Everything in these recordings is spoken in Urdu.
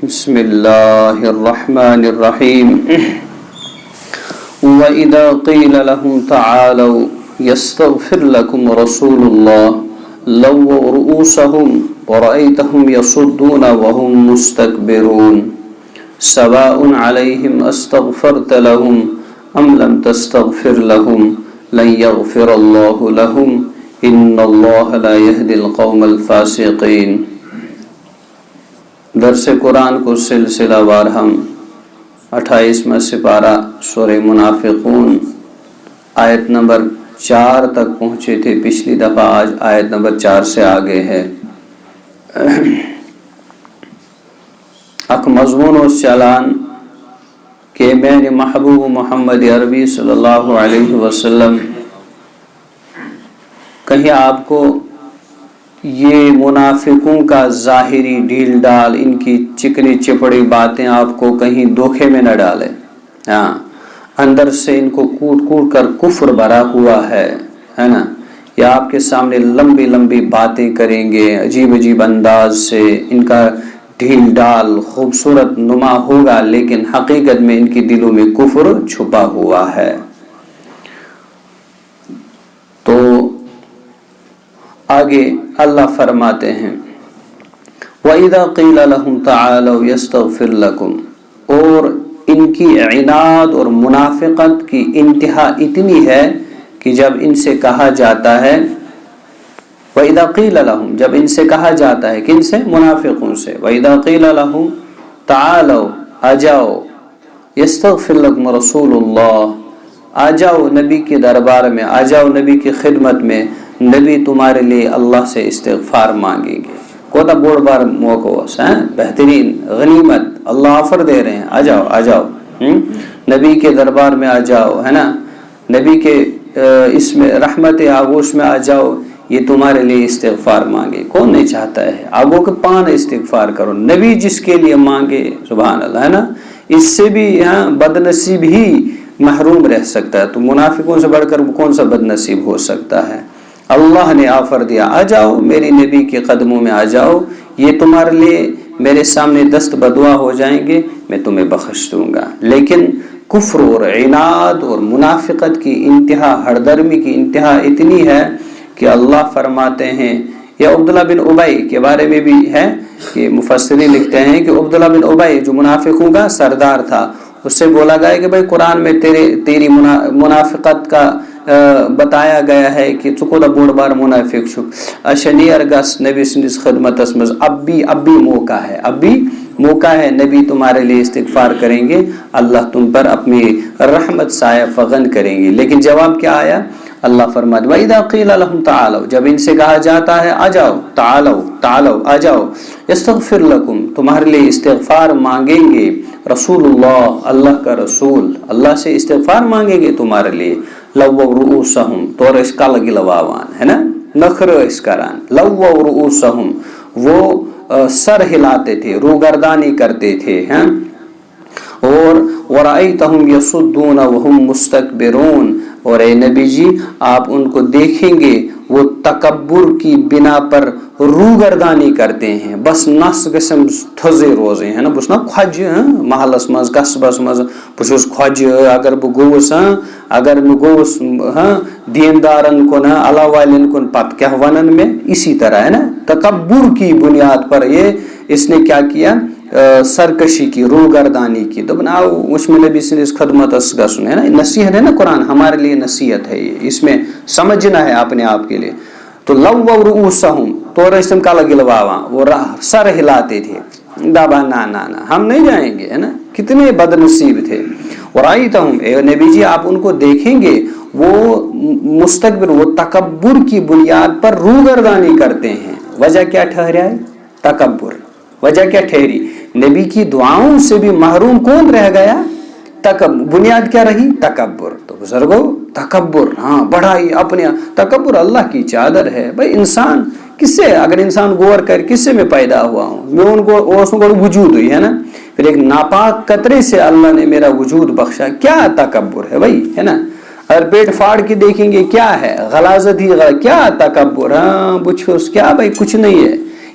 بسم اللہ الرحمن الرحیم وَإِذَا قِيلَ لَهُمْ تَعَالَوْا يَسْتَغْفِرْ لَكُمْ رَسُولُ اللَّهِ لَوَّوْا رُؤُوسَهُمْ وَرَأَيْتَهُمْ يَصُدُّونَ وَهُمْ مُسْتَكْبِرُونَ سَوَاءٌ عَلَيْهِمْ أَسْتَغْفَرْتَ لَهُمْ أَمْ لَمْ تَسْتَغْفِرْ لَهُمْ لَنْ يَغْفِرَ اللَّهُ لَهُمْ إِنَّ اللَّهَ لَا يَهْدِي الْقَوْمَ الْفَاسِقِينَ۔ درس قرآن کو سلسلہ وار ہم 28واں سپارہ سورہ منافقون آیت نمبر 4 تک پہنچے تھے پچھلی دفعہ، آج آیت نمبر 4 سے آگے ہے۔ اک مضمون و چلان کہ میں نے محبوب محمد عربی صلی اللہ علیہ وسلم کہیں آپ کو یہ منافقوں کا ظاہری ڈھیل ڈال، ان کی چکنی چپڑی باتیں آپ کو کہیں دھوکے میں نہ ڈالے۔ اندر سے ان کو کوٹ کوٹ کر کفر بھرا ہوا ہے نا، یا آپ کے سامنے لمبی لمبی باتیں کریں گے، عجیب عجیب انداز سے ان کا ڈھیل ڈال خوبصورت نما ہوگا، لیکن حقیقت میں ان کے دلوں میں کفر چھپا ہوا ہے۔ تو آگے اللہ فرماتے ہیں وَإِذَا قِيلَ لَهُمْ تَعَالَوْا يَسْتَغْفِرْ لَكُمْ، اور ان کی عناد اور منافقت کی انتہا اتنی ہے کہ جب ان سے کہا جاتا ہے وَإِذَا قِيلَ لَهُمْ، جب ان سے کہا جاتا ہے، کن سے؟ منافقوں سے۔ وَإِذَا قِيلَ لَهُمْ تَعَالَوْا، آجاؤ، يَسْتَغْفِرْ لَكُمْ رَسُولُ اللَّهِ، آجاؤ نبی کے دربار میں، آجاؤ نبی کی خدمت میں، نبی تمہارے لیے اللہ سے استغفار مانگیں گے۔ کوتا بوڑ بار موقع ہے، بہترین غنیمت اللہ آفر دے رہے ہیں، آجاؤ آجاؤ نبی کے دربار میں آجاؤ، ہے نا، نبی کے اس میں رحمت آغوش میں آجاؤ، یہ تمہارے لیے استغفار مانگے۔ کون نہیں چاہتا ہے؟ آگو کے پان استغفار کرو، نبی جس کے لیے مانگے، سبحان اللہ، ہے نا، اس سے بھی بد نصیب ہی محروم رہ سکتا ہے، تو منافقوں سے بڑھ کر کون سا بد نصیب ہو سکتا ہے؟ اللہ نے آفر دیا، آ جاؤ میری نبی کے قدموں میں، آ جاؤ، یہ تمہارے لیے میرے سامنے دست بدعا ہو جائیں گے، میں تمہیں بخش دوں گا۔ لیکن کفر اور عناد اور منافقت کی انتہا، ہردرمی کی انتہا اتنی ہے کہ اللہ فرماتے ہیں، یا عبداللہ بن ابی کے بارے میں بھی ہے کہ مفسرین لکھتے ہیں کہ عبداللہ بن ابی جو منافقوں کا سردار تھا، اس سے بولا گیا کہ بھائی قرآن میں تیری منافقت کا بتایا گیا ہے کہ چکو دا بوڑ بار منافق چھو اشنی ارگس نبی سندس خدمت اسمز، اب بھی موقع ہے، اب بھی موقع ہے، نبی تمہارے لیے استغفار کریں گے، اللہ تم پر اپنی رحمت سایہ فغن کریں گے۔ لیکن جواب کیا آیا؟ اللہ فرماتے وَإِذَا قِيلَ لَهُمْ تَعَالَوْا، جب ان سے کہا جاتا ہے آ جاؤ، تعالو آ جاؤ، يَسْتَغْفِرْ لَكُمْ، تمہارے لیے استغفار مانگیں گے، رسول اللہ، اللہ کا رسول، اللہ سے استغفار مانگیں گے تمہارے لیے، لَوَّوْا رُؤُوسَهُمْ، تور اس کا لگی لواوان ہے نا، نخر اس کران، لَوَّوْا رُؤُوسَهُمْ، وہ سر ہلاتے تھے، روگردانی کرتے تھے، ہیں، اور وَرَأَيْتَهُمْ يَصُدُّونَ وَهُمْ مُسْتَكْبِرُونَ، اور اے نبی جی آپ ان کو دیکھیں گے وہ تکبر کی بنا پر روگردانی کرتے ہیں، بس نس گسم تھزے روزے ہیں نا، بس نا کھج محلس مز قصبس مز بس کھج، اگر بہ گوس اگر نہ گوس دیندارن کن اللہ والن کن پت کیا ونن میں، اسی طرح ہے نا، تکبر کی بنیاد پر یہ اس نے کیا کیا، سرکشی کی، روگردانی کی، تو بناؤ اس میں نبی سے خدمت گسن ہے نا، نصیحت ہے نا، قرآن ہمارے لیے نصیحت ہے، یہ اس میں سمجھنا ہے اپنے آپ کے لیے۔ تو لَوَّوْا رُؤُوسَهُمْ، تو رسم کا لگی لواوا، وہ سر ہلاتے تھے، دابا نا ہم نہیں جائیں گے، ہے نا، کتنے بد نصیب تھے۔ وَرَأَيْتَهُمْ، اے نبی جی آپ ان کو دیکھیں گے وہ مستکبر، وہ تکبر کی بنیاد پر روگردانی کرتے ہیں۔ وجہ کیا ٹھہرا ہے؟ تکبر۔ وجہ کیا ٹھہری؟ نبی کی دعاؤں سے بھی محروم کون رہ گیا؟ بنیاد کیا رہی؟ تکبر۔ تو بزرگو تکبر، بڑھائی اپنے، تکبر اللہ کی چادر ہے بھائی۔ انسان کس سے، اگر انسان غور کر کس سے میں پیدا ہوا ہوں، میں ان کو وجود ہوئی ہے نا، پھر ایک ناپاک قطرے سے اللہ نے میرا وجود بخشا، کیا تکبر ہے بھائی، ہے نا۔ اگر پیٹ پھاڑ کے دیکھیں گے کیا ہے؟ غلاظت ہی، کیا تکبر، بچھوس، کیا بھائی، کچھ نہیں ہے۔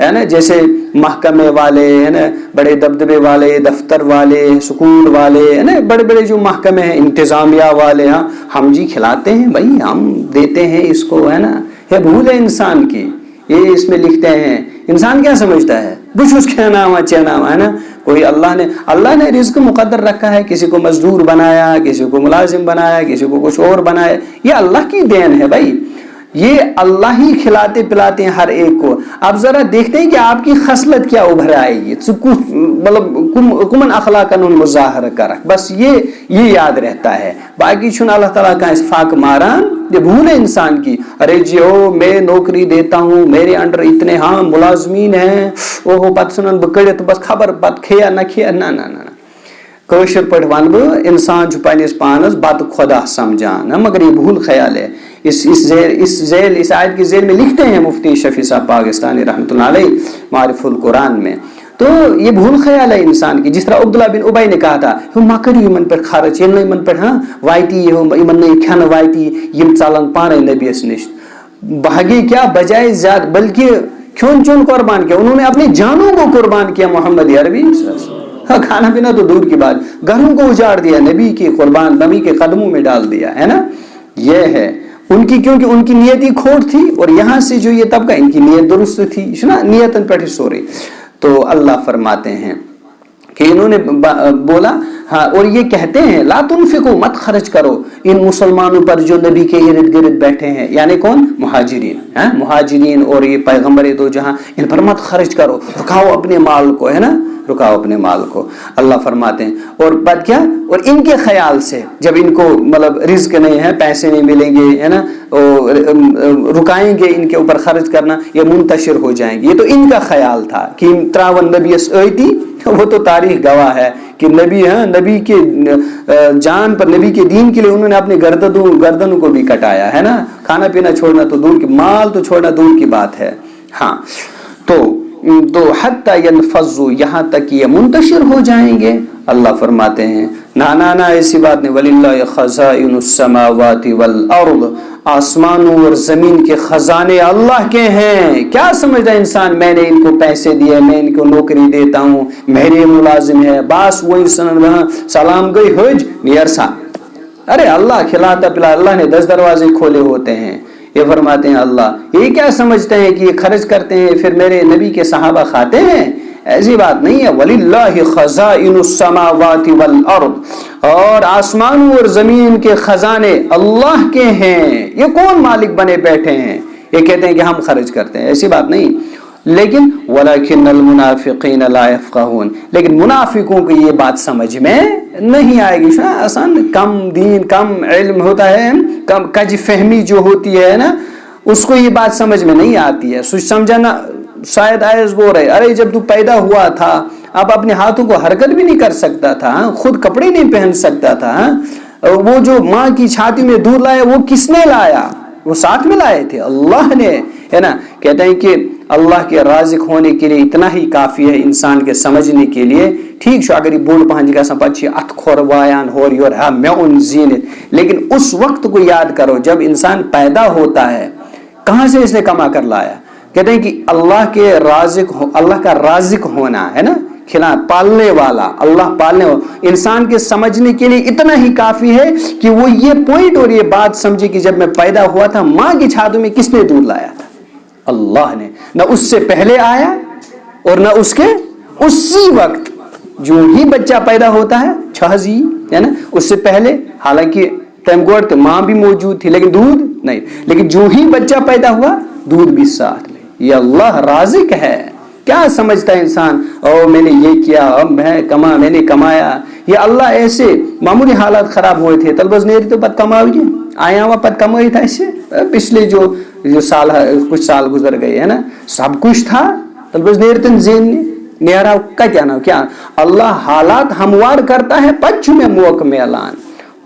ہے نا, جیسے محکمے والے ہے نا, بڑے دبدبے والے, دفتر والے, سکول والے ہے نا, بڑے بڑے جو محکمے ہیں, انتظامیہ والے, ہاں ہم جی کھلاتے ہیں بھائی, ہم دیتے ہیں اس کو, ہے نا. یہ بھول ہے انسان کی, یہ اس میں لکھتے ہیں. انسان کیا سمجھتا ہے, بچ کے نام چینام, ہے نا. کوئی اللہ نے رزق مقدر رکھا ہے, کسی کو مزدور بنایا, کسی کو ملازم بنایا, کسی کو کچھ اور بنایا, یہ اللہ کی دین ہے بھائی. یہ اللہ ہی کھلاتے پلاتے ہیں ہر ایک کو. آپ ذرا دیکھتے ہیں کہ آپ کی خصلت کیا ابھر آئے گی, مطلب کمن اخلاقن مظاہر کرک, بس یہ یاد رہتا ہے. باقی چھن اللہ تعالیٰ کا اسفاق ماران, یہ بھول ہے انسان کی. ارے جی او میں نوکری دیتا ہوں, میرے انڈر اتنے ہاں ملازمین ہیں, او پت سنن بکڑت بس خبر پت کھیا نہ کھیا, نہ کوشر پٹ ون بہ انسان چھ پنس پانس بت خدا سمجھان, مگر یہ بھول خیال ہے. اس آیت کی ذیل میں لکھتے ہیں مفتی شفیع صاحب پاکستانی رحمۃ اللہ علیہ معرف القرآن میں, تو یہ بھول خیال ہے انسان کی. جس طرح عبداللہ بن ابی نے کہا تھا, ما کریو یمن پہ خرچ, یل یمن پہ ہاں واتی یمن نہیں کھن واتی, یم ژلن پانے نبیس نش. بھاگے کیا بجائے زیادہ, بلکہ کھون چون قربان کیا, انہوں نے اپنی جانوں کو قربان کیا محمد عربی. کھانا پینا تو دور کی بات, گھروں کو اجاڑ دیا, نبی کی قربان, نبی کے قدموں میں ڈال دیا, ہے نا. یہ ہے ان کی, کیونکہ ان کی نیت ہی کھوٹ تھی, اور یہاں سے جو یہ طبقہ ان کی نیت درست تھی نا, نیتن پہ سو رہی. تو اللہ فرماتے ہیں کہ انہوں نے بولا, ہاں, اور یہ کہتے ہیں لا تنفقوا, مت خرچ کرو ان مسلمانوں پر جو نبی کے ارد گرد بیٹھے ہیں, یعنی کون, مہاجرین, مہاجرین اور یہ پیغمبر دو جہاں, ان پر مت خرچ کرو, رکھاؤ اپنے مال کو, ہے نا, رکاؤ اپنے مال کو. اللہ فرماتے ہیں اور بعد کیا, اور ان کے خیال سے جب ان کو مطلب رزق نہیں ہے, پیسے نہیں ملیں گے, ہے نا, رکائیں گے ان کے اوپر خرچ کرنا, یہ منتشر ہو جائیں گے. یہ تو ان کا خیال تھا کہ تراون نبی ایتی, وہ تو تاریخ گواہ ہے کہ نبی کے جان پر, نبی کے دین کے لیے انہوں نے اپنے گردنوں کو بھی کٹایا, ہے نا. کھانا پینا چھوڑنا تو دور کی, مال تو چھوڑنا دور کی بات ہے. ہاں, تو حتی ینفضوا, یہاں تک یہ منتشر ہو جائیں گے. اللہ فرماتے ہیں نا ایسی بات نہیں. وللہ خزائن السماوات والارض, آسمانوں اور زمین کے خزانے اللہ کے ہیں. کیا سمجھتا ہے انسان, میں نے ان کو پیسے دیے, میں ان کو نوکری دیتا ہوں, میرے ملازم ہے, بس وہی سلام گئی حج نیرسا. ارے اللہ کھلاتا پلا, اللہ نے 10 دروازے کھولے ہوتے ہیں. یہ فرماتے ہیں اللہ یہ کیا سمجھتے ہیں کہ یہ خرچ کرتے ہیں پھر میرے نبی کے صحابہ کھاتے ہیں, ایسی بات نہیں ہے. وَلِلَّهِ خَزَائِنُ السَّمَاوَاتِ وَالْأَرْضِ, اور آسمانوں اور زمین کے خزانے اللہ کے ہیں. یہ کون مالک بنے بیٹھے ہیں, یہ کہتے ہیں کہ ہم خرچ کرتے ہیں, ایسی بات نہیں. لیکن وَلَكِنَّ الْمُنَافِقِينَ لَا يَفْقَهُونَ, لیکن منافقوں کو یہ بات سمجھ میں نہیں آئے گی. آسان, کم دین, کم علم ہوتا ہے, کم کج فہمی جو ہوتی ہے نا, اس کو یہ بات سمجھ میں نہیں آتی ہے. سمجھنا شاید آئز بول رہے, ارے جب تو پیدا ہوا تھا اب اپنے ہاتھوں کو حرکت بھی نہیں کر سکتا تھا, خود کپڑے نہیں پہن سکتا تھا, وہ جو ماں کی چھاتی میں دودھ لایا وہ کس نے لایا, وہ ساتھ میں لائے تھے, اللہ نے, ہے نا. کہتے ہیں کہ اللہ کے رازق ہونے کے لیے اتنا ہی کافی ہے انسان کے سمجھنے کے لیے. ٹھیک شو اگر یہ بول پہنچ گا سا پچھی ات کھور وایان ہور یور ہاں میں ان زینت, لیکن اس وقت کو یاد کرو جب انسان پیدا ہوتا ہے, کہاں سے اس نے کما کر لایا. کہتے ہیں کہ اللہ کا رازق ہونا, ہے نا, کھلا پالنے والا, اللہ پالنے والا انسان کے سمجھنے کے لیے اتنا ہی کافی ہے کہ وہ یہ پوائنٹ اور یہ بات سمجھے کہ جب میں پیدا ہوا تھا ماں کی چھاتوں میں کس نے دودھ لایا تھا, اللہ نے. نہ اس سے پہلے آیا اور نہ اس کے اسی وقت جو ہی بچہ پیدا ہوتا ہے چھازی, ہے نا, اس سے پہلے حالانکہ ٹائم گوڑ تھے, ماں بھی موجود تھی لیکن دودھ نہیں, لیکن جو ہی بچہ پیدا ہوا دودھ بھی ساتھ میں. یہ اللہ رازق ہے. کیا سمجھتا ہے انسان, او میں نے یہ کیا, اب میں نے کمایا. یہ اللہ ایسے معمولی حالات خراب ہوئے تھے تلبز نیری تو پت کماؤ آیا ہوا پت کمائی تھا ایسے پچھلے جو سال کچھ سال گزر گئے, ہے نا, سب کچھ تھا تلبز نیرتن زین نیرا کا کیا نا کیا. اللہ حالات ہموار کرتا ہے پچ میں موقع میں اعلان.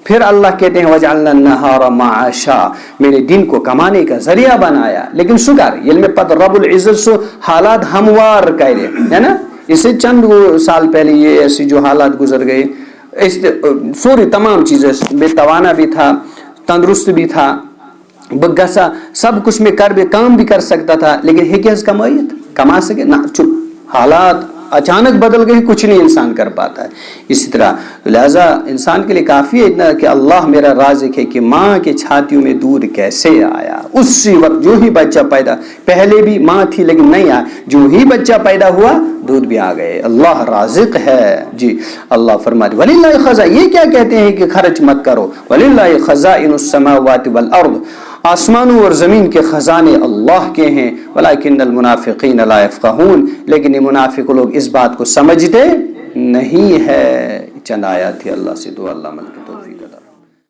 پھر اللہ کہتے ہیں وَجَعَلْنَا النَّهَارَ مَعَاشًا, میں نے دن کو کمانے کا ذریعہ بنایا. لیکن شکر یہ میں پتہ رب العزت سے حالات ہموار کرے, ہے نا. اس سے چند سال پہلے یہ ایسی جو حالات گزر گئے, سوری تمام چیزیں, بے توانا بھی تھا, تندرست بھی تھا, بگسا سب کچھ میں کام بھی کر سکتا تھا, لیکن ہکیز کمائیت کما سکے نہ، چپ، حالات اچانک بدل گئے، کچھ نہیں انسان کر پاتا ہے. اسی طرح لہذا انسان کے لیے کافی ہے اتنا کہ اللہ میرا رازق ہے کہ ماں کے چھاتیوں میں دودھ کیسے آیا، اسی وقت جو ہی بچہ پیدا، پہلے بھی ماں تھی لیکن نہیں آیا، جو ہی بچہ پیدا ہوا دودھ بھی آ گئے. اللہ رازق ہے. جی اللہ فرماتے وَلِلَّهِ خَزَائِنُ، یہ کیا کہتے ہیں کہ خرچ مت کرو، وَلِلَّهِ خَزَائِنُ السَّمَاوَاتِ وَالْأَرْضِ، آسمانوں اور زمین کے خزانے اللہ کے ہیں، وَلَكِنَّ الْمُنَافِقِينَ لَا يَفْقَهُونَ، لیکن یہ منافق لوگ اس بات کو سمجھتے نہیں ہے. چند آیات تھی، اللہ سے دعا اللہ مل